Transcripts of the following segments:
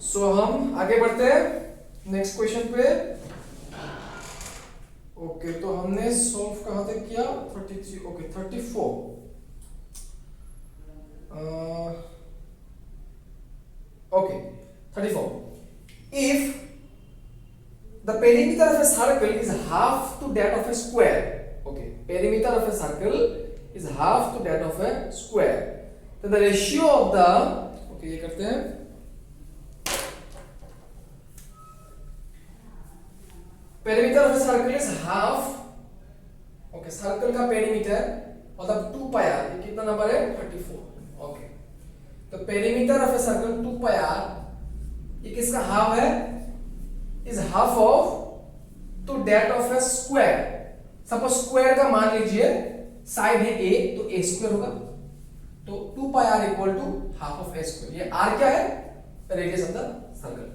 सो हम आगे बढ़ते हैं नेक्स्ट क्वेश्चन पे। ओके तो हमने सॉल्व कहाँ तक किया 33 okay 34 okay 34 if the perimeter of a circle is half to that of a square okay perimeter of a circle is half to that of a square then the ratio of the okay ये करते हैं perimeter of a circle is half okay circle का perimeter मतलब 2 pi r ये कितना number है 34 okay तो perimeter of a circle 2 pi r ये किसका हाफ है is half of to that of a square suppose square का मान लीजिए साइड है a तो a स्क्वायर होगा तो 2 pi r equal to half of a square ये r क्या है radius of the circle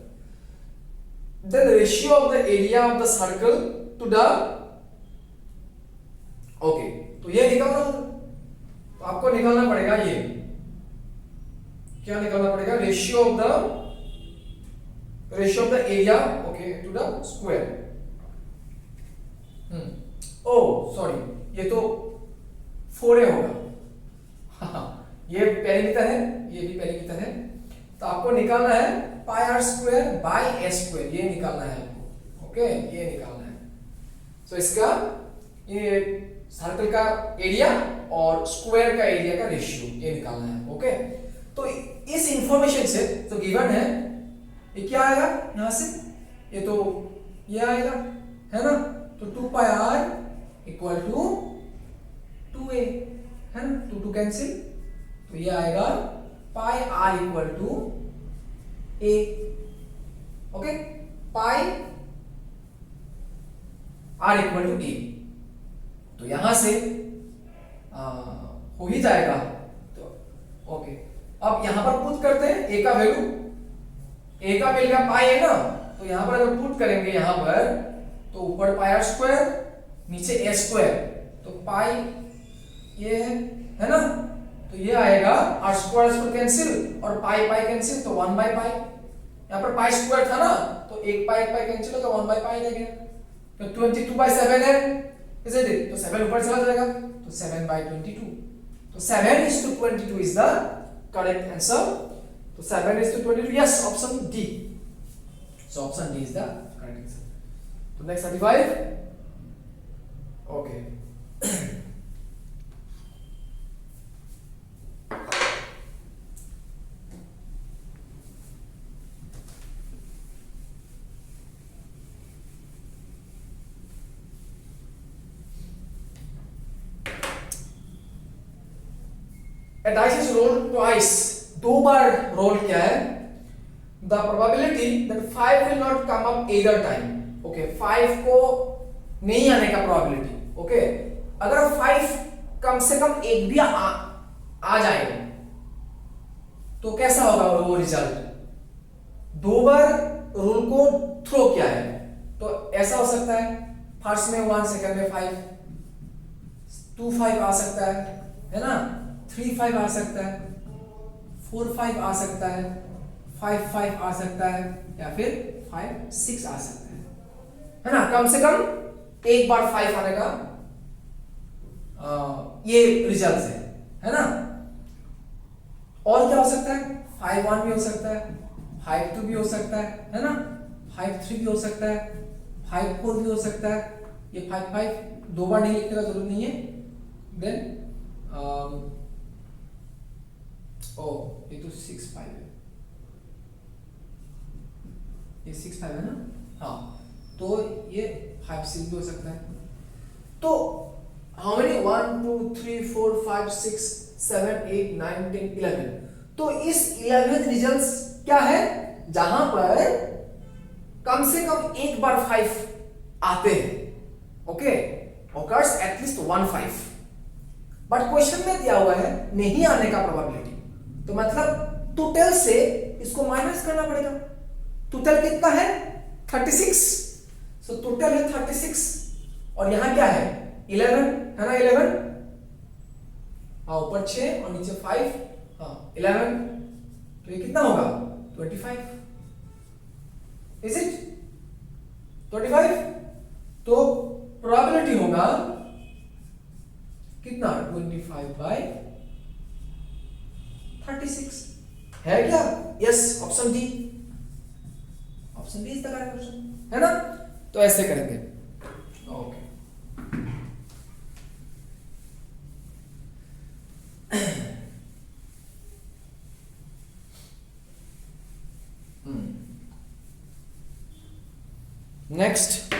then ratio of the area of the circle to the okay तो ये निकालना होगा तो आपको निकालना पड़ेगा ये क्या निकालना पड़ेगा ratio of the area okay to the square oh sorry ये तो 4a होगा ये पेरीमीटर है ये भी पेरीमीटर है तो आपको निकालना है pi r square by a square ये निकालना है आपको ओके ये निकालना है सो इसका ये सर्कल का एरिया और स्क्वायर का एरिया का रेशियो ये निकालना है ओके तो इस इंफॉर्मेशन से जो गिवन है ये क्या आएगा यहां से ये तो ये आएगा है ना तो 2 pi r equal to 2a है ना 2 कैंसिल तो ये आएगा pi r equal to a okay pi r equal to a तो यहां से हो ही जाएगा तो ओके अब यहां पर पुट करते हैं a का वैल्यू a का मिल गया पाई है ना तो यहां पर अगर पुट करेंगे यहां पर तो ऊपर पाई आर स्क्वायर नीचे a स्क्वायर तो पाई ये है ना तो ये आएगा आर स्क्वायर कैंसिल और पाई पाई कैंसिल तो 1 बाय पाई यहां पर पाई स्क्वायर था ना तो एक पाई कैंसिल हो तो 1 बाय पाई रह गया तो 22 बाय 7 है इज इट तो 7 ऊपर चला जाएगा तो 7 बाय 22 तो 7:22 इज द करेक्ट आंसर तो 7:22 yes option D so option D is the correct answer so next 35 okay a dice is rolled twice दो बार रोल किया है the probability that 5 will not come up either time okay 5 को नहीं आने का probability okay अगर 5 कम से कम एक भी आ जाएगा तो कैसा होगा वो रिजल्ट दो बार रूल को थ्रो किया है तो ऐसा हो सकता है फर्स्ट में 1 सेकंड में 5 2 5 आ सकता है ना 3 5 आ सकता है 4 5 आ सकता है 5 5 आ सकता है या फिर 5 6 आ सकता है ना कम से कम एक बार 5 आने का ये रिजल्ट है ना और क्या हो सकता है 5 1 भी हो सकता है 5 2 भी हो सकता है ना 5 3 भी हो सकता है 5 4 भी हो सकता है ये 5 5 दो बार नहीं लिखने का जरूरत नहीं है देन ओ ये तो 6 5 है ये 6 5 है ना हाँ तो ये 5 6 भी हो सकता है तो हाउ मेनी 1 2 3 4 5 6 7 8 9 10 11 तो इस 11th रिजल्ट्स क्या है जहां पर कम से कम एक बार 5 आते हैं okay occurs at least 1 5 but question में दिया हुआ है नहीं आने का प्रोबेबिलिटी तो मतलब टोटल से इसको माइनस करना पड़ेगा टोटल कितना है 36 सो टोटल है 36 और यहां क्या है 11 है ना 11 हाँ ऊपर 6 और नीचे 5 हाँ 11 तो ये कितना होगा 25 इज इट 25? तो प्रोबेबिलिटी होगा कितना 25/36 है क्या? Yes, option D, option D is the correct option, है ना? तो ऐसे करेंगे। ओके, नेक्स्ट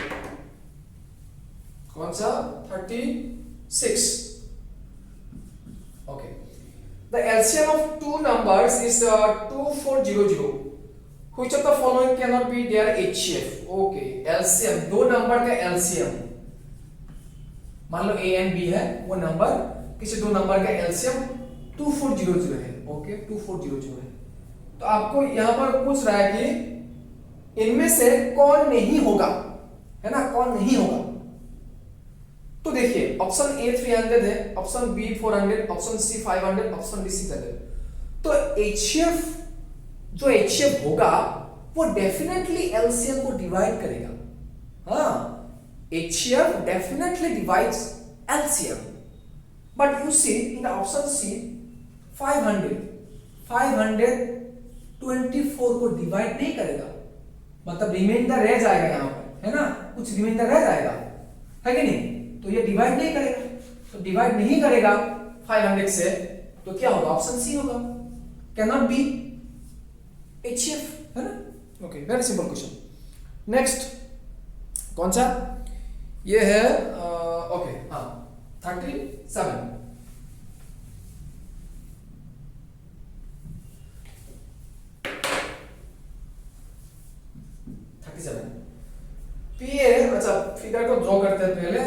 कौन सा 36? Okay, the LCM of two numbers is 2400 which of the following can not be their HCF. Okay, LCM, दो नंबर का एलसीएम, मान लो ए एंड बी है, वो नंबर किसी दो नंबर का एलसीएम 2400 है। ओके, 2400 है। तो आपको यहां पर पूछ रहा है कि इनमें से कौन नहीं होगा, है ना, कौन नहीं होगा। तो देखिए, ऑप्शन ए 300 है, option B 400, option C 500, option D 600। तो एचसीएफ, जो एचसीएफ होगा वो डेफिनेटली एलसीएम को डिवाइड करेगा। हाँ, HCF definitely divides LCM, but you see in option C 500 24 को डिवाइड नहीं करेगा, मतलब रिमाइंडर रह जाएगा यहां पर, है ना, कुछ रिमाइंडर रह जाएगा, है कि नहीं? तो ये डिवाइड नहीं करेगा, तो डिवाइड नहीं करेगा 500 से, तो क्या होगा? ऑप्शन सी होगा, कैन नॉट बी एचसीएफ, है ना? Okay, very simple question. Next कौन सा? ये है ओके, हाँ 37। पीए, अच्छा फिगर को ड्रॉ करते हैं पहले।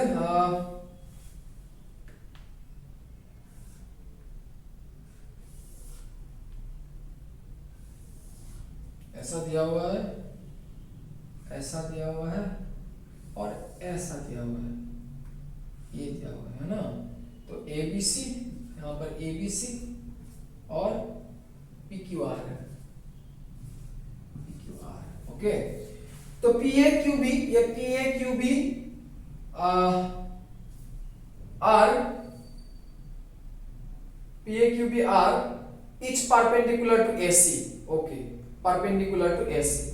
ऐसा दिया हुआ है, ऐसा दिया हुआ है और ऐसा दिया हुआ है, ये दिया हुआ है ना। तो एबीसी, यहां पर एबीसी और पीक्यूआर है, पीक्यूआर। ओके, तो पीए क्यूबी, ये PA QB are, PA QB are each perpendicular to AC. Okay, perpendicular to AC,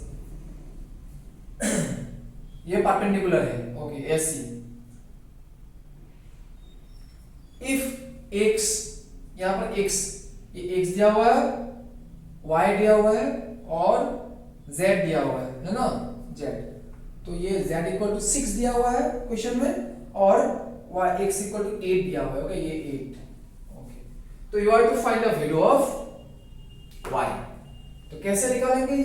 ये परपेंडिकुलर है। Okay, AC. इफ एक्स, यहां पर एक्स, ये एक्स दिया हुआ है, वाई दिया हुआ है और जेड दिया हुआ है ना, जेड। तो ये z इक्वल टू 6 दिया हुआ है क्वेश्चन में, और y x इक्वल टू 8 दिया हुआ है। ओके, ये 8। ओके, तो you have to find the value of y। तो कैसे निकालेंगे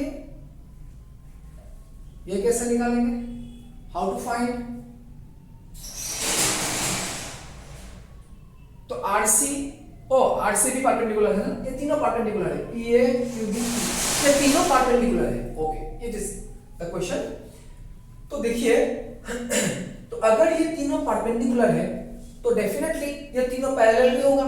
ये कैसे निकालेंगे? How to find? तो आरसी, ओ आरसी भी परपेंडिकुलर है ना, ये तीनों परपेंडिकुलर है, पीए क्यूबी, ये तीनों परपेंडिकुलर है। Okay, it is the question. तो देखिए, तो अगर ये तीनों परपेंडिकुलर है तो डेफिनेटली ये तीनों पैरेलल भी होगा,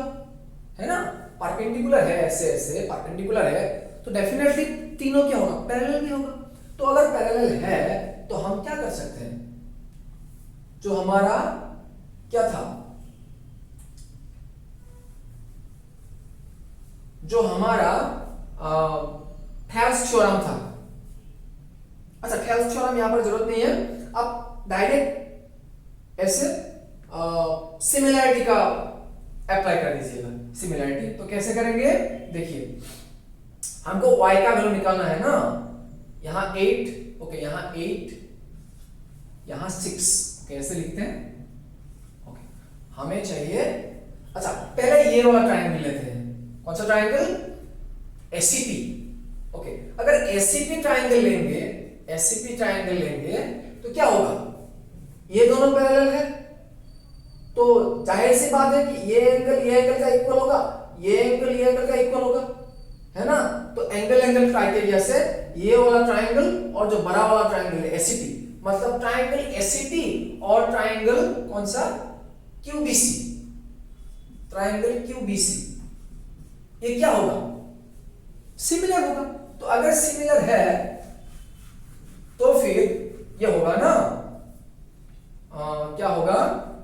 है ना। परपेंडिकुलर है, ऐसे ऐसे परपेंडिकुलर है, तो डेफिनेटली तीनों क्या होगा? पैरेलल भी होगा। तो अगर पैरेलल है तो हम क्या कर सकते हैं? जो हमारा क्या था, जो हमारा थेल्स थ्योरम था। अच्छा, थेल्स थ्योरम यहां पर जरूरत नहीं है, आप डायरेक्ट ऐसे सिमिलैरिटी का अप्लाई कर दीजिएगा, सिमिलैरिटी। तो कैसे करेंगे? देखिए, हमको y का वैल्यू निकालना है ना, यहां 8, ओके, यहां 8, यहां 6, कैसे लिखते हैं? ओके, हमें चाहिए, अच्छा पहले ये वाला ट्रायंगल लेते हैं। कौन सा ट्रायंगल? एसीपी। ओके, अगर एसीपी ट्रायंगल लेंगे, एसीपी ट्रायंगल लेंगे तो क्या होगा? ये दोनों पैरेलल है, तो जाहिर सी बात है कि ये एंगल का इक्वल होगा, ये एंगल का इक्वल होगा, है ना। तो एंगल क्राइटेरिया से ये वाला ट्रायंगल और जो बड़ा वाला ट्रायंगल है एसीपी, मतलब ट्रायंगल एसीपी और ट्रायंगल कौन सा? क्यूबीसी, ट्रायंगल क्यूबीसी, ये क्या होगा? सिमिलर होगा। तो अगर सिमिलर है तो ये होगा ना, क्या होगा,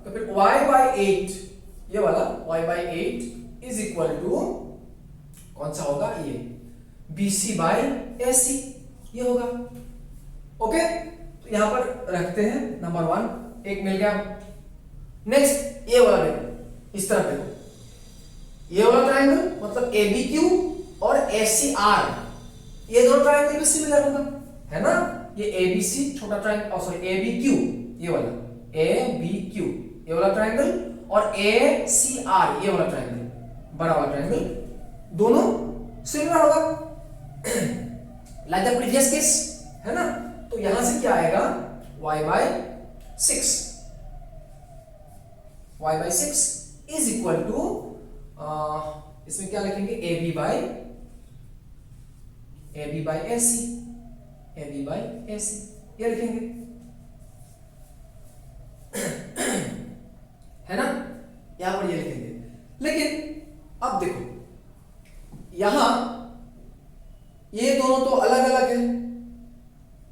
तो फिर y/8, ये वाला y/8 इज इक्वल टू कौन सा होगा, ये BC/AC, ये होगा। ओके, तो यहां पर रखते हैं नंबर 1, एक मिल गया। नेक्स्ट ये वाला देखो, इस तरफ देखो, ये वाला ट्रायंगल मतलब ABQ और ACR, ये दोनों ट्रायंगल भी सिमिलर होगा, है ना। ये ABC छोटा ट्रायंगल, सॉरी ABQ, ये वाला ABQ, ये वाला ट्रायंगल, और ACR, ये वाला ट्रायंगल, बड़ा वाला ट्रायंगल, दोनों सिमिलर होगा लाइक द प्रीवियस केस, है ना। तो यहां से क्या आएगा, y/6, y/6 is equal to, इसमें क्या लिखेंगे, AB/AC, AB/AC, ये लिखेंगे, है ना, यहां पर ये लिखेंगे। लेकिन अब देखो, यहां ये दोनों तो अलग अलग है,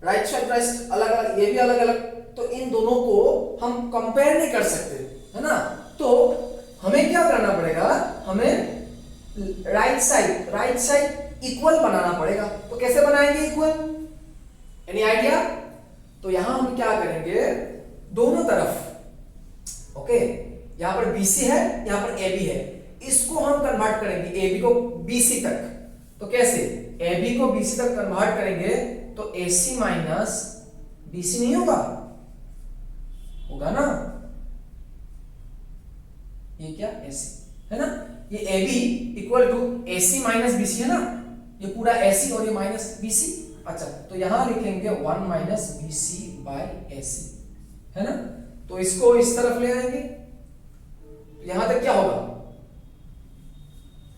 राइट साइड राइट अलग अलग, ये भी अलग अलग, तो इन दोनों को हम कंपेयर नहीं कर सकते, है ना। तो हमें क्या करना पड़ेगा, हमें राइट साइड इक्वल बनाना पड़ेगा। तो कैसे बनाएंगे इक्वल, एनी आइडिया। तो यहां हम क्या करेंगे, दोनों तरफ, ओके, यहां पर BC है, यहां पर AB है, इसको हम कन्वर्ट करेंगे AB को BC तक। तो कैसे, AB को BC तक कन्वर्ट करेंगे तो AC माइनस BC नहीं होगा, होगा ना, ये क्या AC, है ना। ये AB equal to AC minus BC है ना, ये पूरा AC और ये माइनस BC। अच्छा, तो यहां लिखेंगे 1 माइनस BC/AC, है ना। तो इसको इस तरफ ले आएंगे, यहां तक क्या होगा,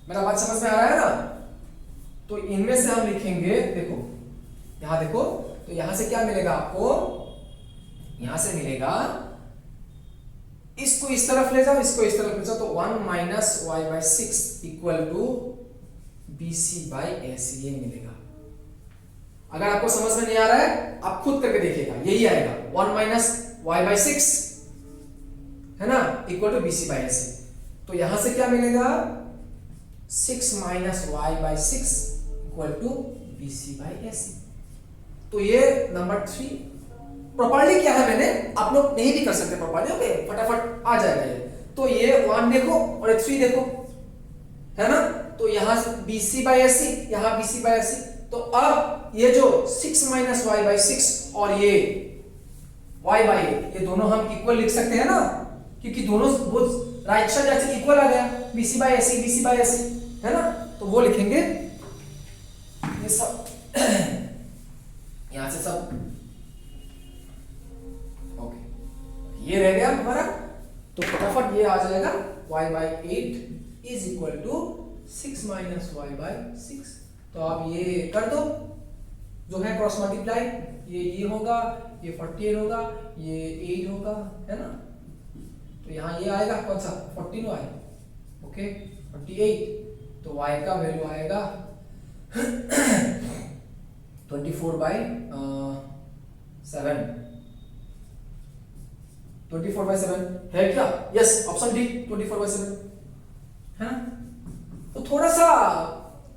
मेरा बात समझ में आ रहा है ना। तो इनमें से हम लिखेंगे, देखो यहां देखो, तो यहां से क्या मिलेगा आपको, यहां से मिलेगा, इसको इस तरफ ले जाओ, इसको इस तरफ ले जाओ, तो 1 minus y/6 equal to BC/AC, ये मिलेगा। अगर आपको समझ में नहीं आ रहा है, आप खुद करके देखिएगा, यही आएगा, 1 माइनस y/6, है ना, इक्वल टू BC/AC। तो यहां से क्या मिलेगा, 6 minus y/6 equal to BC/AC। तो ये नंबर 3 प्रॉपर्ली क्या है, मैंने, आप लोग नहीं भी कर सकते प्रॉपर्ली, ओके, फटाफट आ जाएगा ये। तो ये 1 देखो और 3 देखो, है ना। तो यहां BC/AC, यहां BC/AC। तो अब ये जो 6 माइनस y/6 और ये y/8, ये दोनों हम इक्वल लिख सकते हैं ना, क्योंकि दोनों राइट साइड ऐसे इक्वल आ गया, BC/AC, BC/AC, है ना। तो वो लिखेंगे, ये सब यहां से सब, ओके, ये रह गया हमारा। तो फटाफट ये आ जाएगा, y/8 is equal to 6 minus y/6। तो आप ये कर दो, जो है क्रॉस मल्टीप्लाई, ये होगा, ये 48 होगा, ये 8 होगा, है ना। तो यहां ये आएगा कौन सा, 14y, ओके, 48। तो y का वैल्यू आएगा 24/7, 24/7 है क्या, यस, ऑप्शन डी 24/7, है ना। तो थोड़ा सा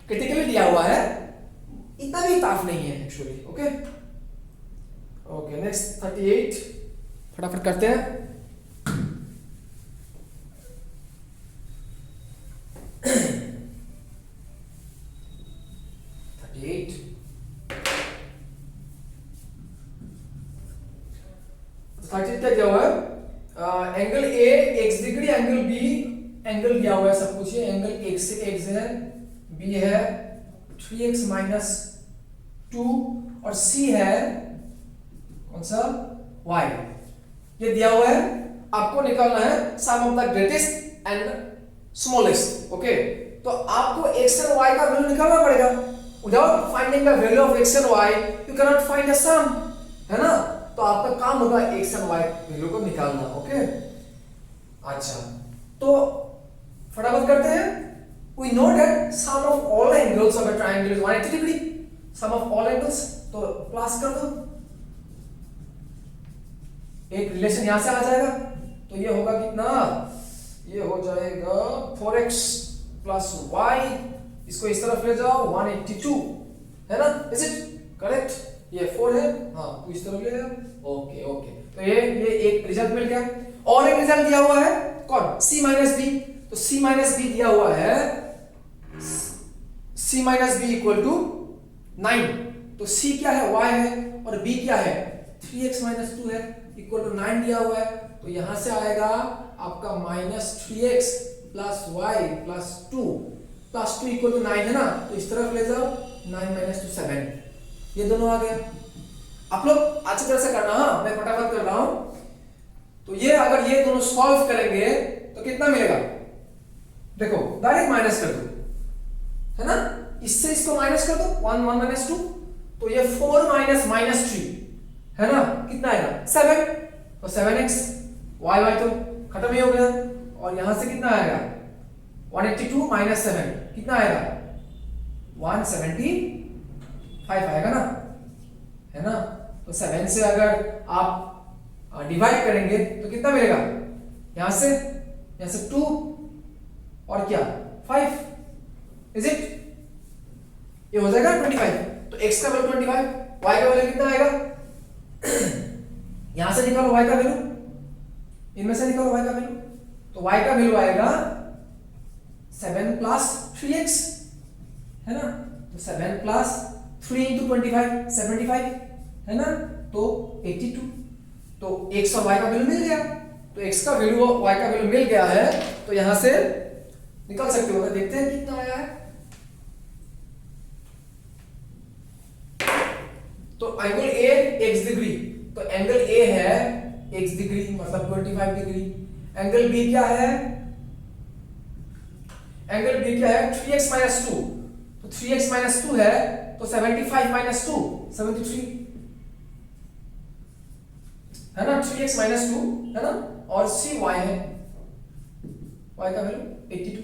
क्रिटिकली दिया हुआ है, इतना भी टफ नहीं है एक्चुअली, ओके। ओके, नेक्स्ट 38 फटाफट करते हैं। क्या दिया हुआ है, angle A x degree, angle B angle दिया हुआ है, सब कुछ। ये एंगल x से x है, b है 3x माइनस 2 और c है कौन सा, y। ये दिया हुआ है, आपको निकालना है sum of the greatest and smallest, okay. तो आपको x और y का वैल्यू निकालना पड़ेगा। Without finding the value of x और y you can not find the sum, है ना। तो आपका काम होगा x और y वैल्यू को निकालना, ओके। अच्छा, तो फटाफट करते हैं। We know that sum of all angles of a triangle is 180 degree, sum of all angles. तो प्लस कर दो, एक रिलेशन यहां से आ जाएगा, तो ये होगा कितना, ये हो जाएगा 4x प्लस y, इसको इस तरफ ले जाओ 182, है ना, इज इट करेक्ट, ये 4 है, हाँ तो इस तरफ ले जाओ, ओके ओके, तो ये एक रिजल्ट मिल गया। और एक रिजल्ट दिया हुआ है कौन, c माइनस बी, तो c माइनस बी दिया हुआ है c minus B equal to 9, तो c क्या है, y है, और b क्या है 3x माइनस 2 है, इक्वल टू 9 दिया हुआ है, तो यहां से आएगा आपका minus 3x plus y plus 2 equal to 9 है ना, तो इस तरफ ले जाओ 9 माइनस 2 7, ये दोनों आ गया। आप लोग अच्छी तरह से करना, हाँ मैं फटाफट कर रहा हूं। तो ये अगर ये दोनों सॉल्व करेंगे तो कितना मिलेगा, देखो डायरेक्ट माइनस कर दो, है ना, इससे इसको माइनस कर दो 1 माइनस 2, तो ये 4 माइनस माइनस 3 है ना, कितना आएगा 7, तो 7x y तो खत्म ही हो गया, और यहां से कितना आएगा 182 माइनस 7 कितना आएगा 175 आएगा ना, है ना, तो 7 से अगर आप डिवाइड करेंगे तो कितना मिलेगा, यहां से 2 और क्या 5, इज इट, ये हो जाएगा 25, तो x का वैल्यू 25, y का वैल्यू कितना आएगा यहां से निकालो y का वैल्यू, इनमें से निकालो y का वैल्यू, तो y का वैल्यू आएगा 7 प्लस 3x, है ना, तो 7 प्लस 3 इंटू 25 75, है ना, तो 82, तो x और y का वैल्यू मिल गया, तो x का वैल्यू और y का वैल्यू मिल गया है, तो यहां से निकाल सकते हो, देखते हैं कितना आया है। तो एंगल A x डिग्री, तो एंगल A है x डिग्री मतलब 25 डिग्री, एंगल B क्या है, एंगल B क्या है 3x माइनस 2, तो 3x माइनस 2 है, तो 75 माइनस 2 73, है ना, 3x माइनस 2 है ना, और C y है, y का वैल्यू 82,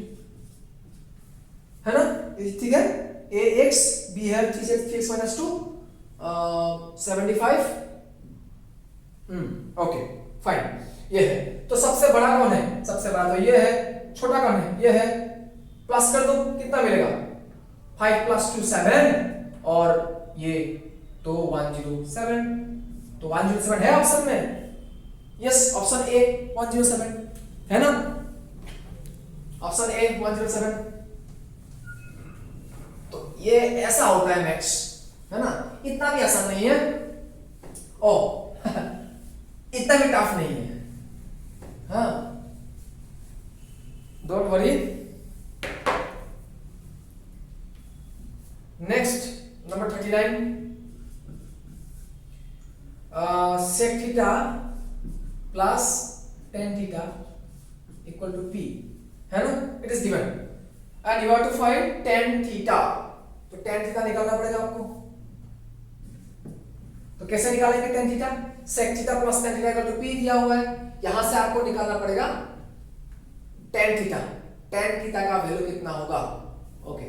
है ना, ठीक है, A x B है 3x माइनस 2 75, ओके फाइन, ये है, तो सबसे बड़ा कौन है, सबसे बड़ा तो ये है, छोटा कौन है, ये है, प्लस कर दो कितना मिलेगा 5 प्लस 2 7, और ये तो 107, तो 107 है ऑप्शन में, यस ऑप्शन ए 107 है ना, ऑप्शन ए 107, तो ये ऐसा होता है मैथ्स, है ना, इतना भी आसान नहीं है, ओ इतना भी टफ नहीं है, हाँ don't worry. Next number 39, sec theta plus tan theta equal to p, है ना, it is given and you have to find tan theta, तो tan theta निकालना पड़ेगा आपको, तो कैसे निकालेंगे tan theta, sec theta plus tan theta equal to p दिया हुआ है, यहां से आपको निकालना पड़ेगा tan theta, tan theta का वैल्यू कितना होगा, ओके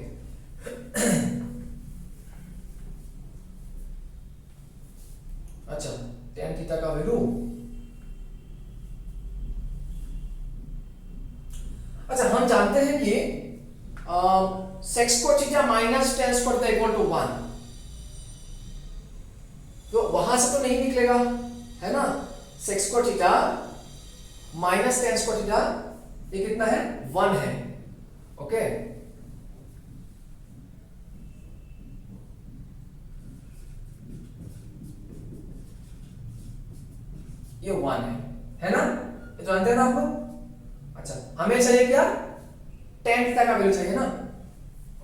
अच्छा tan थीटा का वैल्यू, अच्छा हम जानते हैं कि sec square theta minus tan square theta equal to 1, तो वहां से तो नहीं निकलेगा, है ना, sec square theta minus tan square theta ये कितना है 1 है, ओके ये 1 है ना, ये जानते हैं ना आप लोग, अच्छा हमें चाहिए क्या tan थीटा का वैल्यू चाहिए ना,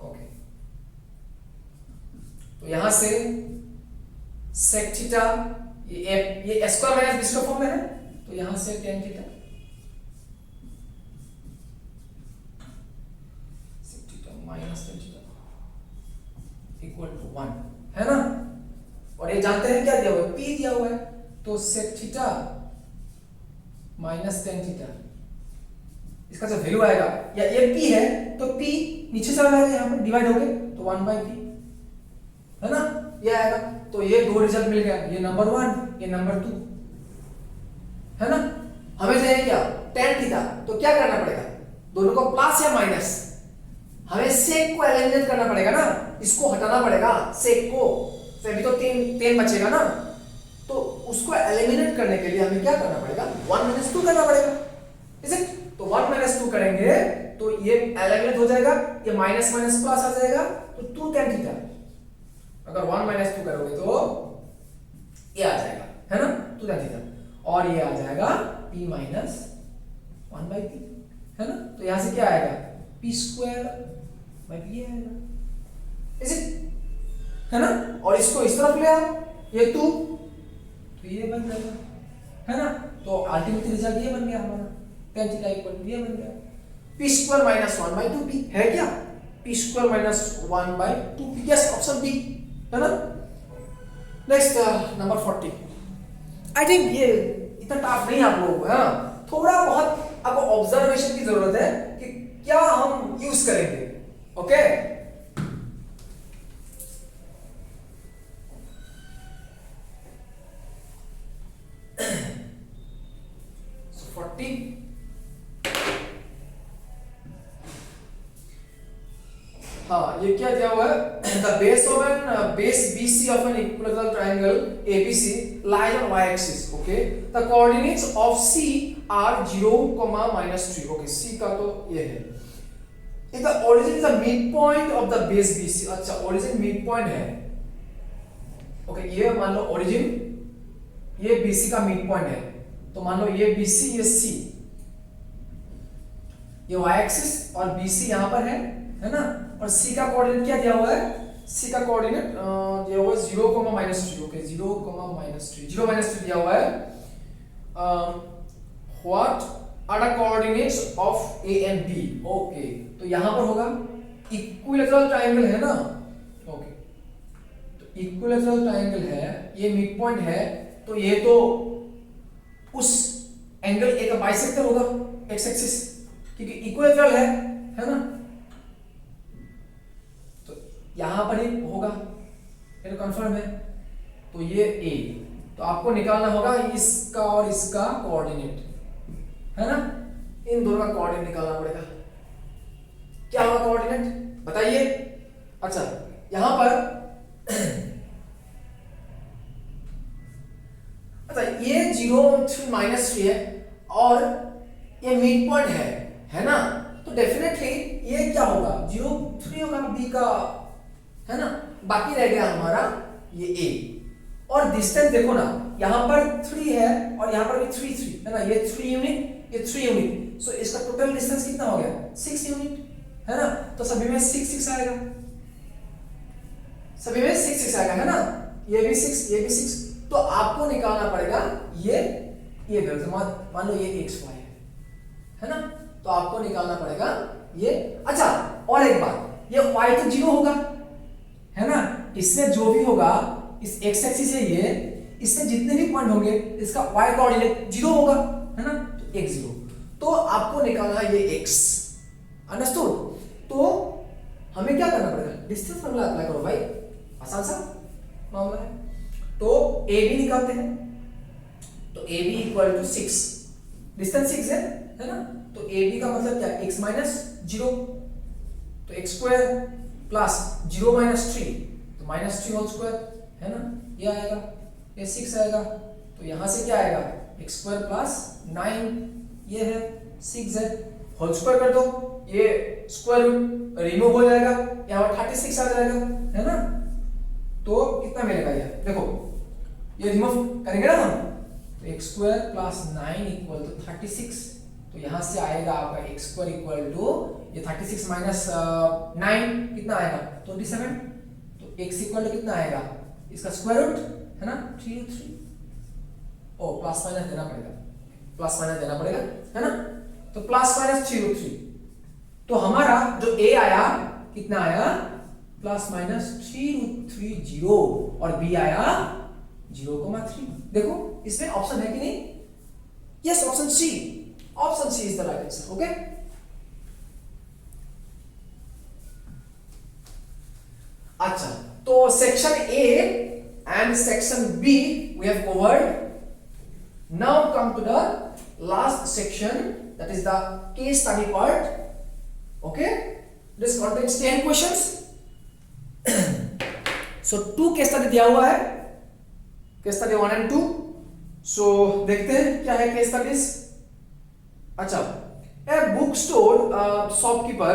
ओके तो यहां से sec थीटा ये स्क्वायर माइनस बी फॉर्म में है, तो यहां से tan theta sec theta minus tan theta equal to 1 है ना, और ये जानते हैं क्या दिया हुआ है p दिया हुआ है, तो sec theta minus tan theta इसका जो वैल्यू आएगा, या ये p है तो p नीचे चला जाएगा, यहां पर डिवाइड हो गए तो 1/p है ना, ये आएगा, तो ये दो रिजल्ट मिल गया, ये नंबर 1 ये नंबर 2, है ना। हमें चाहिए क्या, tan थीटा। तो क्या करना पड़ेगा, दोनों को प्लस या माइनस, हमें सेक को एलिमिनेट करना पड़ेगा ना, इसको हटाना पड़ेगा सेक को, तो अभी तो tan बचेगा ना, तो उसको एलिमिनेट करने के लिए हमें क्या करना पड़ेगा, 1 माइनस 2 करना पड़ेगा, इज इट। तो 1 माइनस 2 करेंगे तो ये एलिमिनेट हो जाएगा, ये माइनस माइनस प्लस आ जाएगा, तो 2 tan थीटा। अगर 1 माइनस 2 करोगे तो ये आ जाएगा, है ना, 2 tan थीटा, और ये आ जाएगा p माइनस 1/p, है ना। तो यहां से क्या आएगा, p स्क्वायर बाय p आएगा, इज इट, है ना। और इसको इस तरफ ले आओ, ये 2, तो ये बन जाएगा, है ना। तो अल्टीमेटली रिजल्ट ये बन गया हमारा, tan थीटा इक्वल ये बन गया, p स्क्वायर माइनस 1/2p है क्या, p square minus 1/2p, yes, option B, है ना। Next number 40। आई थिंक ये इतना टफ नहीं आप लोगों को, है ना, थोड़ा बहुत आपको ऑब्जर्वेशन की जरूरत है कि क्या हम यूज करेंगे, ओके। So 40, हाँ, ये क्या दिया हुआ है, the base of an base BC of an equilateral triangle ABC lies on y axis, okay, the coordinates of C are 0, -3, okay, C का तो ये है, if the origin is the midpoint of the base BC, अच्छा origin midpoint है, okay, ये मान लो origin ये BC का midpoint है, तो मान लो ये BC ये C, ये y axis और BC यहाँ पर है ना, और C का कोऑर्डिनेट क्या दिया हुआ है, C का कोऑर्डिनेट दिया हुआ है 0, -3, ओके, 0, -3, 0, -3 दिया हुआ है। What are the coordinates of A and B, okay, तो यहां पर होगा इक्विलैटरल ट्रायंगल है ना, ओके, तो इक्विलैटरल ट्रायंगल है, ये मिड पॉइंट है, तो ये तो उस एंगल A का बाइसेक्टर होगा x एक्सिस, क्योंकि इक्विलैटरल है ना, तो यहां पर ही होगा, ये तो कंफर्म है। तो ये A, तो आपको निकालना होगा इसका और इसका कोऑर्डिनेट, है ना, इन दोनों का कोऑर्डिनेट निकालना पड़ेगा। क्या होगा कोऑर्डिनेट बताइए। अच्छा, यहां पर अच्छा ये 0, 3, -3 है और ये मिड पॉइंट है ना, तो डेफिनेटली ये क्या होगा, 0, 3 होगा B का, है ना, बाकी रह गया हमारा ये A, और डिस्टेंस देखो ना, यहां पर 3 है और यहां पर भी 3, 3 है ना, ये 3 यूनिट, ये 3 यूनिट, सो इसका टोटल डिस्टेंस कितना हो गया, 6 यूनिट, है ना। तो सभी में 6, 6 आएगा, सभी में 6, 6 आएगा, है ना, ये भी 6, ये भी 6, तो आपको निकालना पड़ेगा ये वैल्यू, मान लो ये xy है ना, तो आपको निकालना पड़ेगा ये। अच्छा, और एक बात, ये y तो 0 होगा, है ना, इसमें जो भी होगा इस x एक्सिस से ये, इसमें जितने भी पॉइंट होंगे इसका y कोऑर्डिनेट 0 होगा, है ना, तो x 0, तो आपको निकालना है ये x, अंडरस्टूड। तो हमें क्या करना पड़ेगा, डिस्टेंस फॉर्मूला अप्लाई करो भाई, आसान सा मामला है। तो AB निकालते हैं, तो AB इक्वल टू 6, डिस्टेंस 6 है ना, तो AB का मतलब क्या, x -0, तो x स्क्वायर प्लस 0 -3, तो -3 होल स्क्वायर, है ना, ये आएगा, ये 6 आएगा, तो यहां से क्या आएगा, x स्क्वायर प्लस 9, ये है 6 है, होल स्क्वायर कर दो, ये स्क्वायर रूट रिमूव हो जाएगा, यहाँ 36 आ जाएगा, है ना, तो कितना मिलेगा ये, देखो ये रिमूव करेंगे ना हम, तो x square plus 9 equal to 36, तो यहां से आएगा आपका x स्क्वायर इक्वल टू ये 36 माइनस 9 कितना आएगा, 27, तो x इक्वल टू कितना आएगा, इसका स्क्वायर रूट, है ना, 3√3, ओ प्लस माइनस देना पड़ेगा, प्लस माइनस देना पड़ेगा, है ना, तो प्लस माइनस 3√3, तो हमारा जो A आया कितना आया, प्लस माइनस 3√3 और B आया 0,3। देखो इसमें ऑप्शन है कि नहीं, yes, option C, option C is the right answer, okay. अच्छा, तो section A and section B we have covered, Now come to the last section, that is the case study part. Okay, this contains 10 questions. So 2 case study दिया हुआ है, case study 1 and 2. So देखते हैं क्या है case studies. अच्छा, a bookstore shopkeeper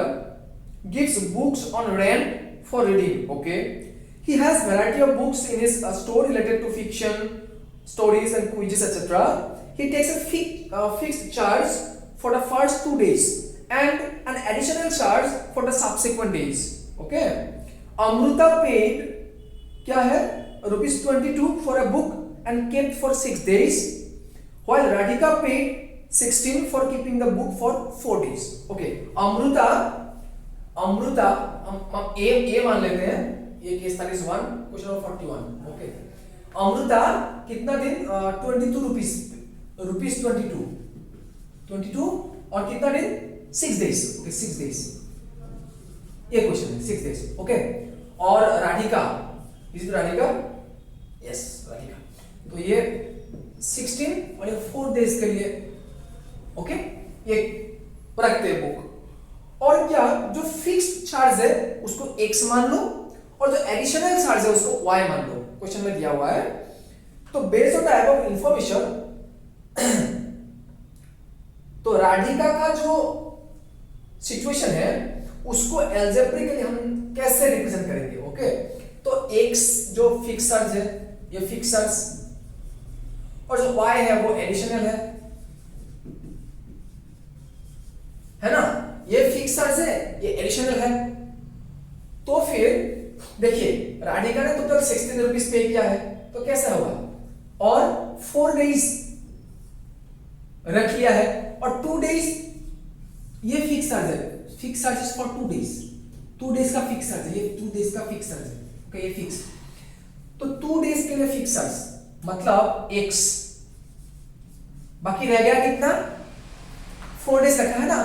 gives books on rent for reading. Okay, he has variety of books in his store related to fiction, stories and quizzes, etc. He takes a fixed charge for the first 2 days and an additional charge for the subsequent days. Okay, Amruta paid क्या है ₹22 for a book and kept for 6 days, while Radhika paid 16 for keeping the book for 4 days. Okay, Amrita हम ए मान लेते हैं, ये case study 1 question number 41. Okay, Amrita कितना दिन 22 rupees 22 और कितना दिन 6 डेज. ओके, 6 डेज ये क्वेश्चन है, 6 डेज. ओके, और Radhika, is it Radhika? Yes, Radhika. तो ये 16 और ये 4 डेज के लिए. ओके, ये रखते हैं बुक. और क्या जो फिक्स्ड चार्ज है उसको x मान लो और जो एडिशनल चार्ज है उसको y मान लो. क्वेश्चन में दिया हुआ है. तो based on the above information, तो राधिका का जो सिचुएशन है उसको एल्जेब्रिकली हम कैसे रिप्रेजेंट करेंगे. ओके, तो x जो फिक्स चार्ज है, ये फिक्स चार्ज, और जो y है वो एडिशनल है ना. ये फिक्स चार्ज है, ये एडिशनल है. तो फिर देखिए राधिका ने टोटल 16 रुपीस पे किया है, तो कैसा होगा, और 4 डेज रख लिया है और 2 डेज ये फिक्स चार्ज है. Fix charge for 2 days, 2 days का फिक्स चार्ज है, ये 2 डेज का फिक्स चार्ज है. ओके, ये फिक्स. तो 2 डेज के लिए फिक्स चार्ज मतलब x, बाकी रह गया कितना, 4 डेज रखा है ना,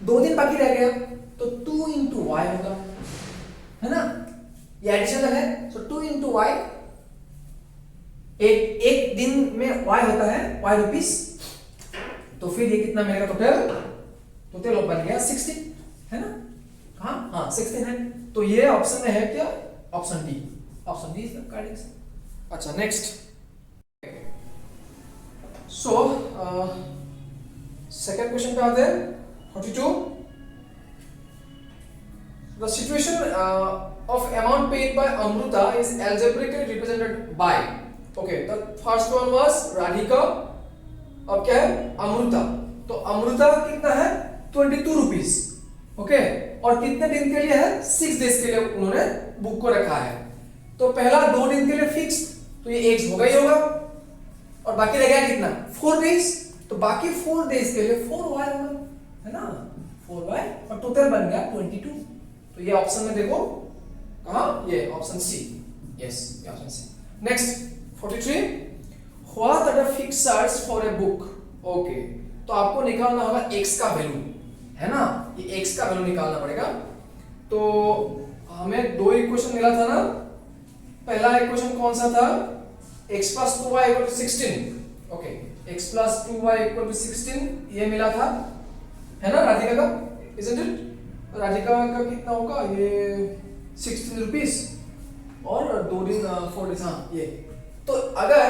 2 दिन बाकी रह गया, तो 2 into y होगा, है ना. ये एडिशनल है, तो 2 into y, एक दिन में y होता है y रुपीस. तो फिर ये कितना मिलेगा टोटल बन गया 16, है ना. हाँ 16 है. तो ये ऑप्शन में है क्या, option D. Option D is the correct answer. अच्छा, नेक्स्ट. सो सेकंड क्वेश्चन पे आते हैं. 42. The situation of amount paid by Amruta is algebraically represented by. Okay, the first one was Radhika. अब क्या है, अमृता. तो अमृता कितना है 22 रुपीस. ओके, और कितने दिन के लिए है, 6 डेज के लिए उन्होंने बुक को रखा है. तो पहला 2 दिन के लिए फिक्स, तो ये x होगा ही होगा, और बाकी रह गया कितना, 4 डेज. तो बाकी 4 डेज के लिए 4y होगा, है ना, 4y, और टोटल बन गया 22. तो ये ऑप्शन में देखो कहां, ये ऑप्शन सी. यस, ये option C. Next 43. What are the fixed charge for a book. Okay, तो आपको निकालना होगा x का वैल्यू, है ना. ये x का वैल्यू निकालना पड़ेगा. तो हमें 2 इक्वेशन मिला था ना. पहला इक्वेशन कौन सा था, x plus 2y equal to 16. Okay, x plus 2y equal to 16 ये मिला था, है ना, राधिका का. isn't it? राधिका का कितना होगा, ये 16 रुपीस और 2 दिन 4 डेज. हाँ, ये. तो अगर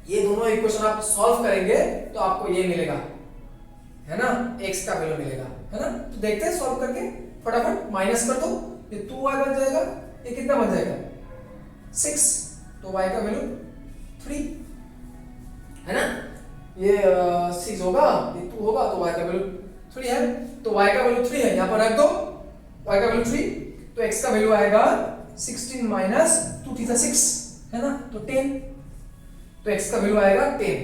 ये दोनों इक्वेशन आप सॉल्व करेंगे तो आपको ये मिलेगा, है ना, x का वैल्यू मिलेगा, है ना. तो देखते हैं सॉल्व करके, फटाफट माइनस कर दो, ये 2y बन जाएगा, ये कितना बन जाएगा 6, तो y का वैल्यू 3, है ना. ये 6 होगा, ये 2 होगा, तो y का वैल्यू 3 है. तो y का वैल्यू 3 है, यहां पर रख दो, y का वैल्यू 3. तो x का वैल्यू आएगा 16 माइनस 2 थी 6, है ना, तो 10. तो x का वैल्यू आएगा 10.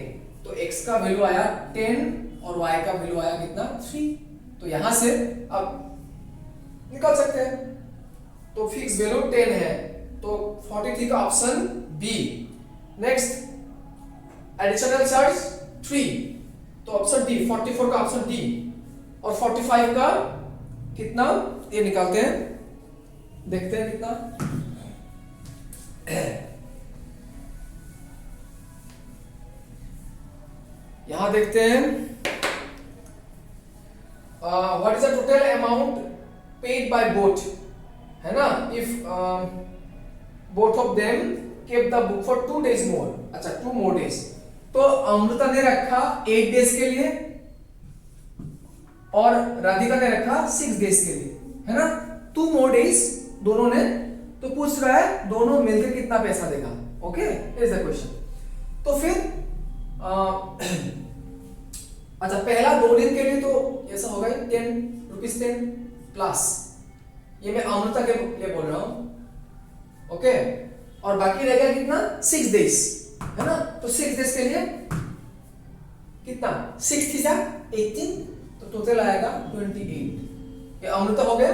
तो x का वैल्यू आया 10 और y का वैल्यू आया कितना, 3. तो यहां से अब निकाल सकते हैं. तो फिक्स वैल्यू 10 है, तो 43 का option B. Next additional charge 3, तो ऑप्शन डी. 44 का ऑप्शन डी. और 45 का कितना, ये निकालते हैं, देखते हैं कितना. यहां देखते हैं what is the total amount paid by both, है ना, if both of them kept the book for 2 days मोर। अच्छा 2 more days। तो अमृता ने रखा 8 days के लिए और राधिका ने रखा 6 days के लिए, है ना, 2 more days दोनों ने। तो पूछ रहा है दोनों मिलकर कितना पैसा देगा। Okay, is the question. तो फिर अच्छा पहला 2 दिन के लिए तो ऐसा होगा 10 रुपीज 10 प्लस, ये मैं अमृता के लिए बोल रहा हूं। ओके, और बाकी रहेगा कितना 6 days, है ना। तो 6 days के लिए कितना 6 थी 18, तो टोटल आएगा 28। ये अमृता हो गया,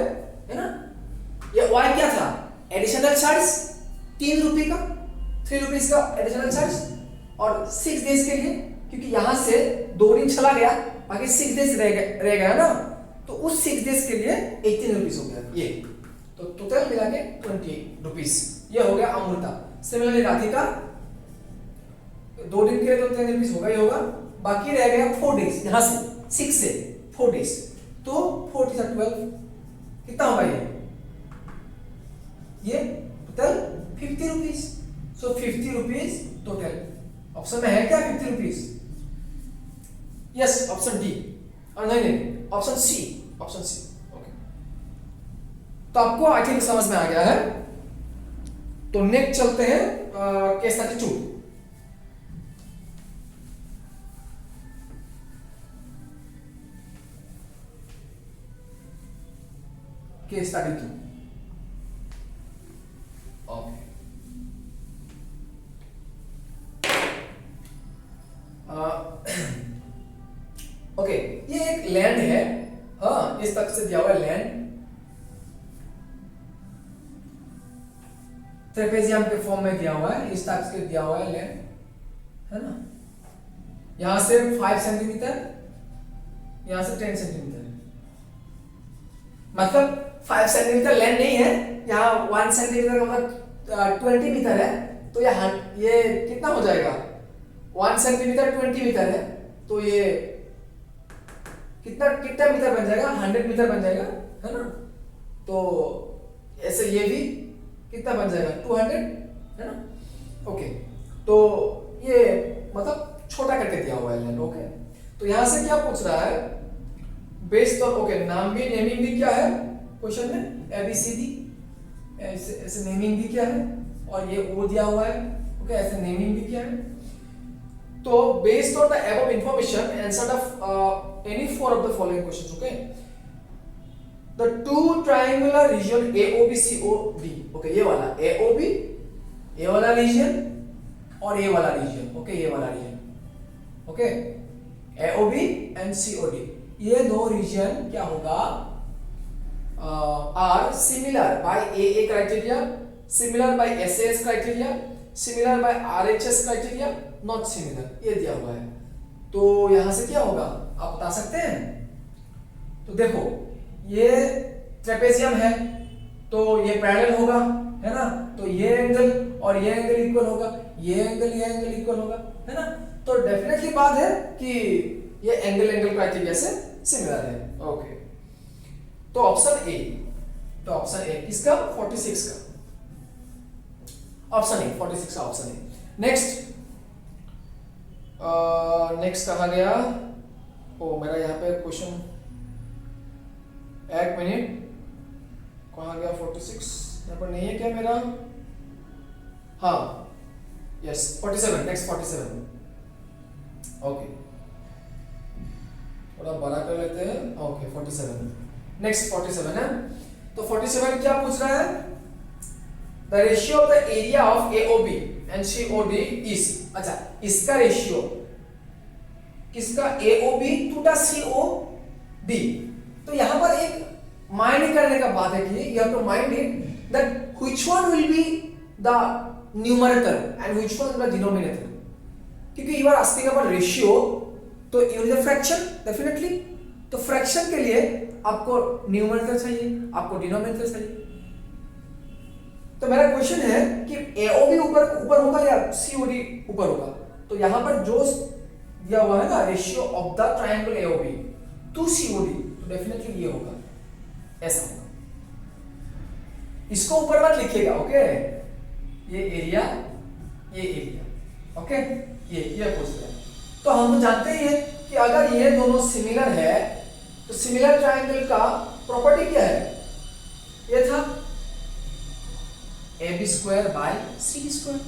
है ना। ये वाई क्या था, एडिशनल चार्ज 3 रुपए का, 3 रुपीज का एडिशनल चार्ज। और 6 days के लिए क्योंकि यहां से 2 दिन चला गया, बाकी 6 days रह गया ना, तो उस 6 days के लिए 18 रुपीज हो गया ये। तो टोटल मिला के 28 रुपीज, ये हो गया अमृता। सिमिलरली राधिका 2 दिन के लिए तो 10 रुपीज होगा ही होगा, बाकी रह गया 4 days, यहां से 6 से 4 days, तो 4 से 12 कितना होगा ये टोटल 50 रुपीज। सो 50 रुपीज टोटल। ऑप्शन में है क्या 50 रुपीज? Yes, option D. और नहीं, option C, option C. Okay, तो आपको आई थिंक समझ में आ गया है। तो नेक्स्ट चलते हैं केस 32। केस 32। ओके, ओके, ये एक लैंड है, हाँ, इस तक से दिया हुआ है लैंड, ट्रेपेजियम के फॉर्म में दिया हुआ है, इस तक से दिया हुआ है लैंड, है ना। यहां से 5 सेंटीमीटर, यहां से 10 सेंटीमीटर, मतलब 5 सेंटीमीटर लैंड नहीं है, यहाँ 1 सेंटीमीटर का मतलब 20 मीटर है। तो ये कितना हो जाएगा, 1 सेंटीमीटर 20 मीटर है, तो ये कितना मीटर बन जाएगा, 100 मीटर बन जाएगा, है ना। तो ऐसे ये भी कितना बन जाएगा, 200, है ना। ओके, तो ये मतलब छोटा करके दिया हुआ है लैंड। ओके, तो यहां से क्या पूछ रहा है, बेस्ड ऑन, ओके, नाम भी, नेमिंग भी क्या है क्वेश्चन में, ABCD, ऐसे नेमिंग भी क्या है, और ये ओ दिया हुआ है। ओके, ऐसे नेमिंग भी क्या है। तो based on the above information answer of any 4 of the following questions. Okay, the two triangular region AOB/COD. Okay, ये वाला AOB, ये वाला रीजन और ये वाला रीजन। ओके, ये वाला region, okay, AOB and COD, ये दो रीजन क्या होगा, are similar by AA criteria, similar by SAS criteria, similar by RHS criteria, not similar, ये दिया हुआ है। तो यहां से क्या होगा आप बता सकते हैं। तो देखो ये ट्रेपेजियम है, तो ये पैरेलल होगा, है ना, तो ये एंगल और ये एंगल इक्वल होगा, ये एंगल इक्वल होगा, है ना। तो डेफिनेटली बात है कि ये एंगल क्राइटेरिया से सिमिलर है। ओके, तो ऑप्शन ए, तो ऑप्शन ए किसका, 46 का, ऑप्शन ए 46 का ऑप्शन ए। नेक्स्ट कहा गया, ओ मेरा यहाँ पे क्वेश्चन, एक मिनट, कहा गया 46, यहाँ पर नहीं है क्या मेरा, हाँ, यस 47, नेक्स्ट 47। ओके, थोड़ा बड़ा कर लेते हैं। ओके 47, नेक्स्ट 47 है। तो 47 क्या पूछ रहा है, the ratio of the area of AOB and COD is, अच्छा इसका रेशियो किसका, AOB टू द COD। तो यहां पर एक माइंड करने का बात है कि you have to mind it that which one will be the numerator and which one the denominator, क्योंकि you are asking about ratio, तो you is a fraction definitely. तो फ्रैक्शन के लिए आपको न्यूमरेटर चाहिए, आपको डिनोमिनेटर चाहिए। तो मेरा क्वेश्चन है कि AOB ऊपर होगा या COD ऊपर होगा। तो यहां पर जो दिया हुआ है ना ratio of the triangle AOB to COD, तो डेफिनेटली ये होगा, ऐसा होगा। इसको ऊपर मत लिखिएगा, ओके, ये एरिया, ये एरिया, ओके, ये पूछ रहे हैं। तो हम जानते ही है कि अगर ये दोनों सिमिलर है तो सिमिलर ट्राइंगल का प्रॉपर्टी क्या है, ये था A B square by C D square,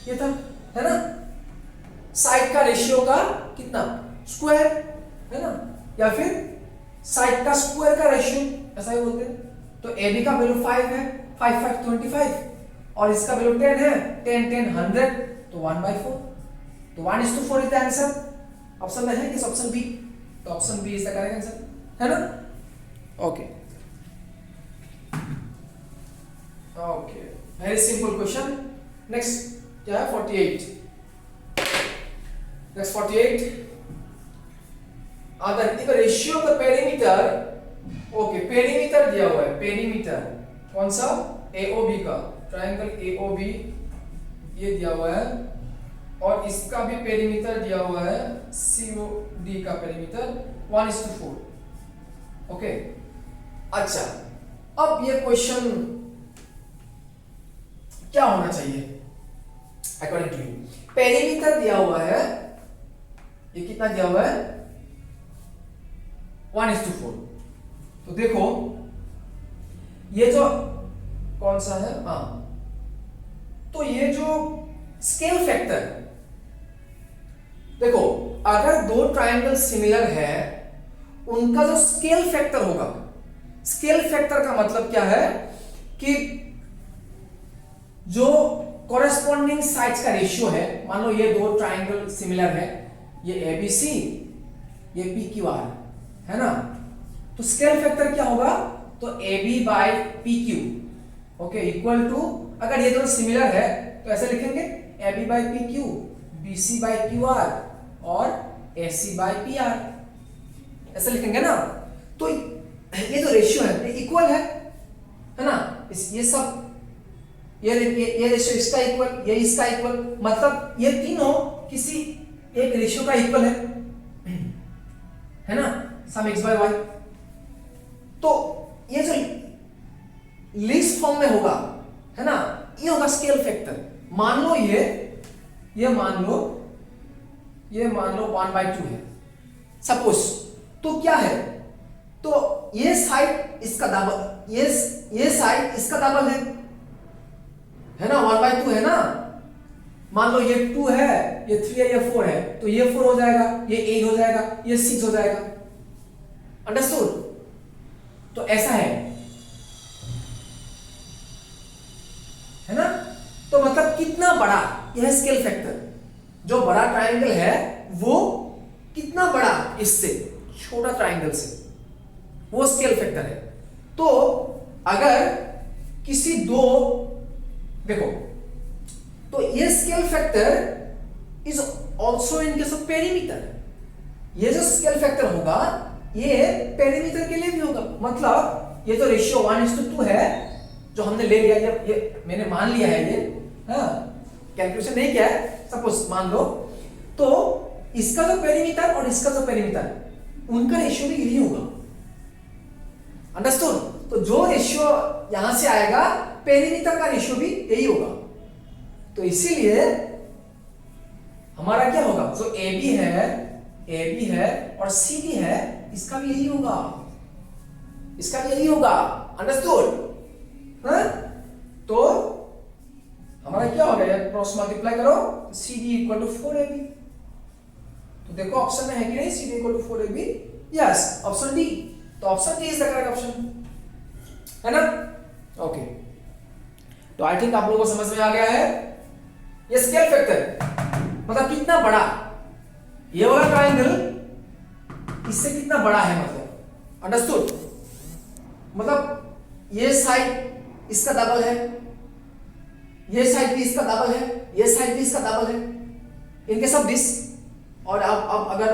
ये था, है ना, साइड का रेशियो का कितना स्क्वायर, है ना, या फिर साइड का स्क्वायर का रेशियो, ऐसा ही बोलते हैं। तो ए बी का वैल्यू 5 है, 5 5 25, और इसका वैल्यू 10 है, 10 10 100, तो 1/4, तो 1:4 इज द आंसर। ऑप्शन में है किस, ऑप्शन बी, तो option B is the correct answer, है ना, okay okay, very simple question. Next क्या है 48, next 48, the ratio of the perimeter, okay, perimeter दिया हुआ है, पेरीमीटर कौन सा, AOB का, ट्राइंगल AOB ये दिया हुआ है, और इसका भी पेरीमीटर दिया हुआ है, COD का पेरीमीटर 1:4, ओके। अच्छा, अब ये क्वेश्चन क्या होना चाहिए अकॉर्डिंग टू यू, पेरीमीटर दिया हुआ है, ये कितना दिया हुआ है 1:4, तो देखो ये जो कौन सा है, हाँ, तो ये जो स्केल फैक्टर, देखो अगर दो ट्रायंगल सिमिलर है उनका जो स्केल फैक्टर होगा, स्केल फैक्टर का मतलब क्या है कि जो कॉरेस्पॉन्डिंग साइड्स का रेशियो है, मान लो ये दो ट्रायंगल सिमिलर है, ये ABC, ये PQR है ना, तो स्केल फैक्टर क्या होगा, तो AB by PQ, okay, equal to, अगर ये दोनों सिमिलर है तो ऐसे लिखेंगे AB by PQ, BC by QR और AC बाय PR, ऐसे लिखेंगे ना। तो ये जो रेशियो है ये इक्वल है ना, ये सब, ये रेशियो इसका इक्वल, ये इसका इक्वल, मतलब ये तीनों किसी एक रेशियो का इक्वल है ना, सम x बाय y। तो ये जो लीस्ट फॉर्म में होगा, है ना, ये होगा स्केल फैक्टर। मान लो ये मान लो 1/2 है सपोज, तो क्या है, तो ये साइड इसका डबल, ये साइड इसका डबल है ना, 1/2 है ना, मान लो ये 2 है, ये 3 है, ये 4 है, तो ये 4 हो जाएगा, ये 8 हो जाएगा, ये 6 हो जाएगा, अंडरस्टूड। तो ऐसा है ना, तो मतलब कितना बड़ा यह स्केल फैक्टर, जो बड़ा ट्रायंगल है वो कितना बड़ा इससे छोटा ट्रायंगल से, वो स्केल फैक्टर है। तो अगर किसी दो, देखो, तो ये scale factor is also in case of perimeter, ये जो स्केल फैक्टर होगा ये पेरीमीटर के लिए भी होगा, मतलब ये तो रेशियो 1:2 है जो हमने ले लिया, ये मैंने मान लिया है, ये हाँ कैलकुलेशन नहीं किया है, सपोज मान लो, तो इसका जो पेरीमीटर और इसका जो पेरीमीटर उनका रेशियो भी यही होगा, अंडरस्टूड। तो जो रेशियो यहां से आएगा पेरीमीटर का रेशियो भी यही होगा, तो इसीलिए हमारा क्या होगा, जो AB है और CD है, इसका भी यही होगा, इसका भी यही होगा, अंडरस्टूड। तो हमारा क्या हो गया, क्रॉस मल्टीप्लाई करो, CD इक्वल टू 4AB, तो देखो ऑप्शन में है कि नहीं, CD equal to 4AB, yes, option D, तो option D is the correct option, है ना, ओके। तो आई थिंक आप लोगों को समझ में आ गया है, ये स्केल फैक्टर मतलब कितना बड़ा ये वाला ट्रायंगल इससे कितना बड़ा है, मतलब अंडरस्टूड, मतलब ये साइड इसका डबल है, ये साइड भी इसका डबल है, ये साइड भी इसका डबल है, इनके सब दिस, और अब अगर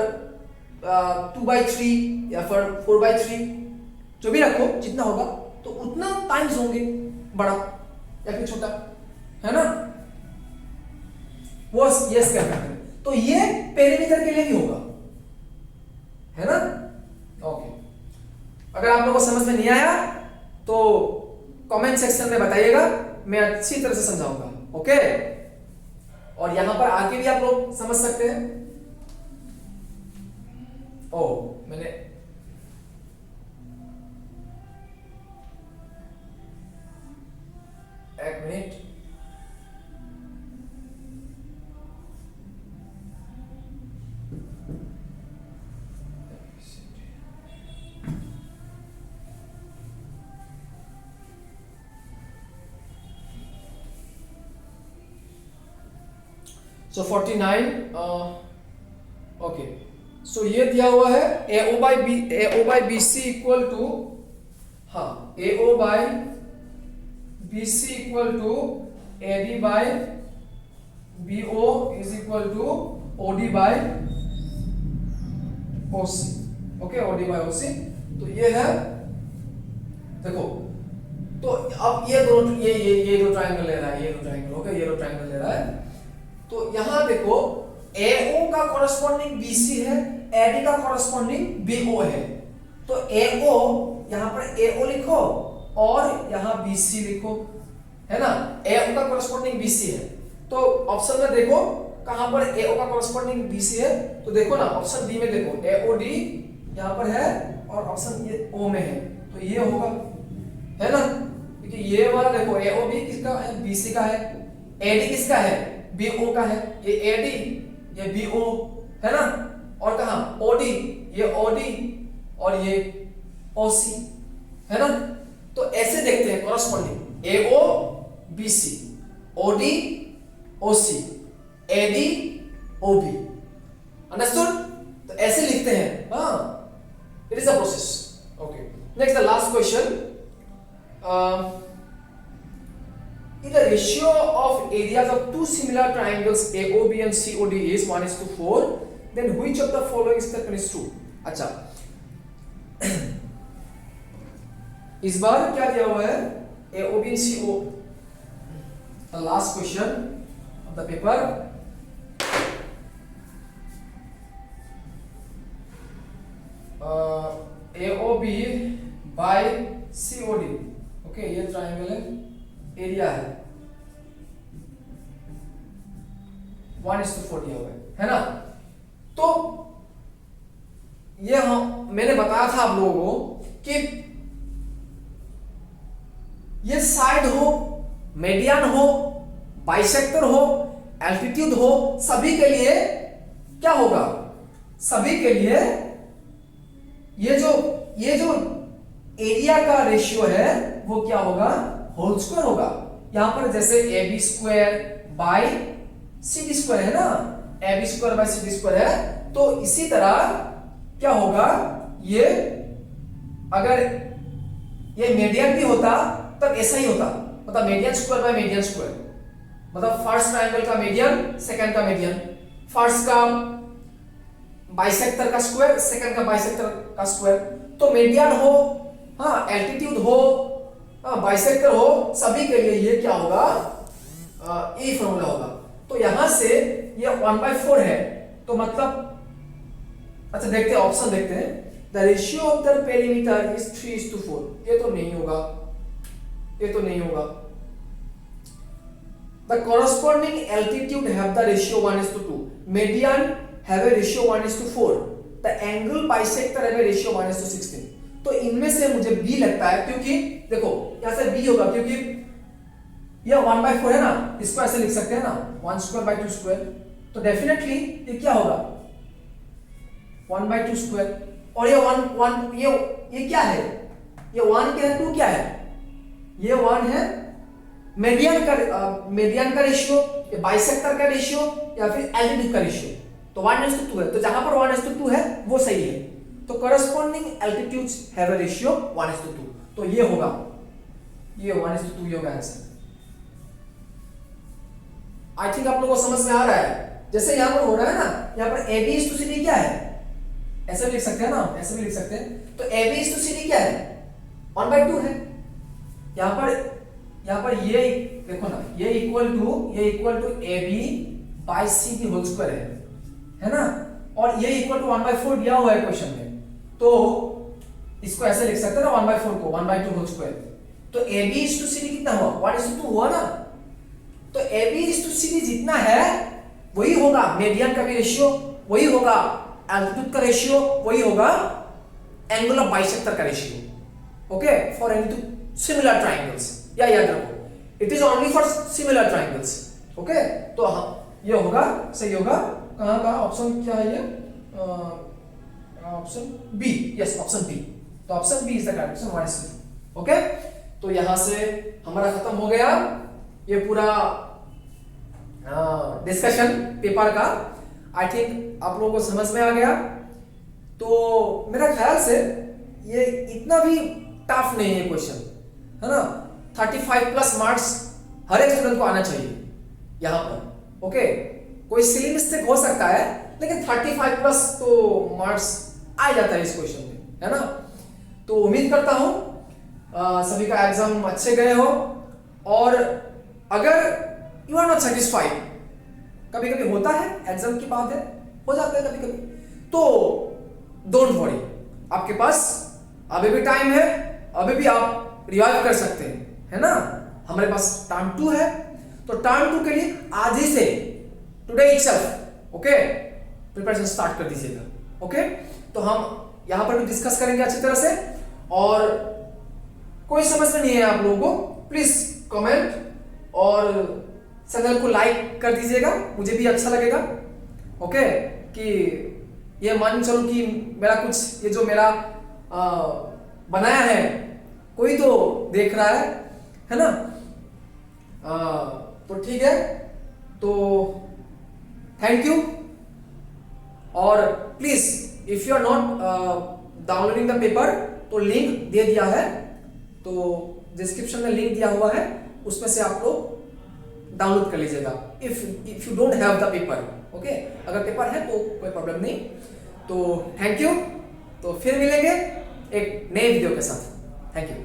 2/3 या फिर 4/3 जो भी रखो, जितना होगा तो उतना टाइम्स होंगे बड़ा या फिर छोटा, है ना, वो ये स्केल फैक्टर। तो ये पेरीमीटर के लिए भी होगा, है ना? ओके, अगर आप लोगों को समझ में नहीं आया तो कमेंट सेक्शन में बताइएगा, मैं अच्छी तरह से समझाऊंगा। ओके, और यहां पर आके भी आप लोग समझ सकते हैं। ओ, मैंने एक मिनट, सो 49, ओके, सो ये दिया हुआ है AO by BC equal to, हाँ, AO by BC equal to AD by BO is equal to OD by OC। Okay, OD by OC, तो ये है, देखो, तो अब ये दो, ये दो ट्रायंगल ले रहा है, ये दो ट्रायंगल, ओके, ये दो ट्रायंगल ले रहा है। तो यहां देखो AO का कॉरेस्पॉन्डिंग BC है, AD का कॉरेस्पॉन्डिंग BO है। तो AO, यहां पर AO लिखो और यहां BC लिखो, है ना? AO का कॉरेस्पॉन्डिंग BC है, तो ऑप्शन में देखो कहां पर AO का कॉरेस्पॉन्डिंग BC है, तो देखो ना, ऑप्शन डी में देखो AOD यहां पर है और ऑप्शन ये O में है, तो ये होगा, है ना? क्योंकि ये वाला देखो AOB किसका है? BC का है। AD किसका है? BO का है। ये AD, ये BO, है ना? और कहां? OD, ये OD और ये OC, है ना? तो ऐसे देखते हैं corresponding AO BC, OD OC, AD OB, understood? तो ऐसे लिखते हैं, हाँ, it is a process. Okay, next the last question, if the ratio of areas of two similar triangles AOB and COD is 1:4, then which of the following statement is true? अच्छा, इस बार क्या दिया हुआ है? AOB and CO, the last question of the paper, AOB by COD, okay, ये triangle है, area है 1:4 दिया हुआ है ना? तो ये मैंने बताया था आप लोगों को कि ये साइड हो, मीडियन हो, बाइसेक्टर हो, एल्टीट्यूड हो, सभी के लिए क्या होगा? सभी के लिए ये जो एरिया का रेशियो है वो क्या होगा? होल स्क्वायर होगा। यहां पर जैसे AB square by CD square है ना, AB square by CD square है, तो इसी तरह क्या होगा? ये अगर ये मीडियन भी होता तब ऐसा ही होता, मतलब median square by median square, मतलब फर्स्ट ट्रायंगल का मीडियन, सेकंड का मीडियन, फर्स्ट का बाइसेक्टर का स्क्वायर, सेकंड का बाइसेक्टर का स्क्वायर। तो मीडियन हो, हाँ, एल्टीट्यूड हो, बाइसेक्टर हो, सभी के लिए ये क्या होगा? ये फॉर्मूला होगा। तो यहां से ये 1/4 है, तो मतलब, अच्छा देखते हैं, ऑप्शन देखते हैं। The ratio of the perimeter is 3:4, ये तो नहीं होगा, ये तो नहीं होगा। The corresponding altitude have the ratio 1:2, median have a ratio 1:4, the angle bisector have a ratio 1:16। तो इनमें से मुझे बी लगता है, क्योंकि देखो यहां से बी होगा, क्योंकि ये 1/4 है ना, इसको ऐसे लिख सकते हैं ना, 1 स्क्वायर बाई 2 स्क्वायर, तो डेफिनेटली ये क्या होगा? 1/2 स्क्वायर। और ये 1 ये क्या है? ये 1 क्या है, 2 क्या है? ये 1 है मीडियन का रेशियो, ये बाइसेक्टर का रेशियो, या फिर एल्टीट्यूड का रेशियो। तो 1:2 है, तो जहां पर 1:2 है वो सही है। तो corresponding altitudes have a ratio 1:2, तो ये होगा, ये 1:2 ये होगा आंसर। आई थिंक आप लोगों को समझ में आ रहा है। जैसे यहां पर हो रहा है ना, यहां पर AB:CD क्या है? ऐसे भी लिख सकते हैं ना, ऐसे भी लिख सकते हैं। तो AB:CD क्या है? 1/2 है। यहां पर ये देखो ना, ये equal to AB by CD whole square है, है ना, और ये इक्वल टू 1/4 दिया हुआ है क्वेश्चन में, तो इसको ऐसे लिख सकते हैं ना 1/4 को 1/2 होल स्क्वायर। तो AB इज टू CD कितना हुआ 1:2 हुआ ना, तो AB इज टू CD जितना है वही होगा मीडियन का भी रेशियो, वही होगा एल्टीट्यूड का रेशियो, वही होगा एंगल ऑफ बाइसेक्टर का ratio. Okay, for any two similar triangles, या याद रखो it is only for similar triangles. Okay, तो ये होगा सही होगा, कहां का ऑप्शन क्या है ये, option B, yes option B. तो option B is the correct answer 1:3। Okay, तो यहां से हमारा खत्म हो गया ये पूरा डिस्कशन पेपर का। आई थिंक आप लोगों को समझ में आ गया। तो मेरा ख्याल से ये इतना भी टफ नहीं है क्वेश्चन, है ना। 35 प्लस मार्क्स हर एक स्टूडेंट को आना चाहिए यहां पर। ओके, कोई सिली मिस्टेक हो सकता है लेकिन 35 प्लस तो मार्क्स आ जाता है इस क्वेश्चन में, है ना। तो उम्मीद करता हूं सभी का एग्जाम अच्छे गए हो, और अगर यू आर नॉट सेटिस्फाइड, कभी कभी होता है एग्जाम की बात है, हो जाता है कभी कभी, तो डोंट वरी, आपके पास अभी भी टाइम है, अभी भी आप रिवाइव कर सकते हैं, है ना। हमारे पास टर्म 2 है, तो टर्म 2 के लिए आज ही से today itself okay preparation start कर दीजिएगा। ओके, तो हम यहां पर भी डिस्कस करेंगे अच्छी तरह से, और कोई समझ में नहीं है आप लोगों को प्लीज कमेंट और चैनल को लाइक कर दीजिएगा, मुझे भी अच्छा लगेगा। ओके, कि ये मान चलो कि मेरा कुछ ये जो मेरा बनाया है कोई तो देख रहा है ना। तो ठीक है, तो थैंक यू, और please if you are not downloading the paper तो लिंक दे दिया है, तो डिस्क्रिप्शन में लिंक दिया हुआ है, उसमें से आप लोग डाउनलोड कर लीजिएगा if you don't have the paper. Okay, अगर पेपर है तो कोई प्रॉब्लम नहीं। तो थैंक यू, तो फिर मिलेंगे एक नए वीडियो के साथ। Thank you.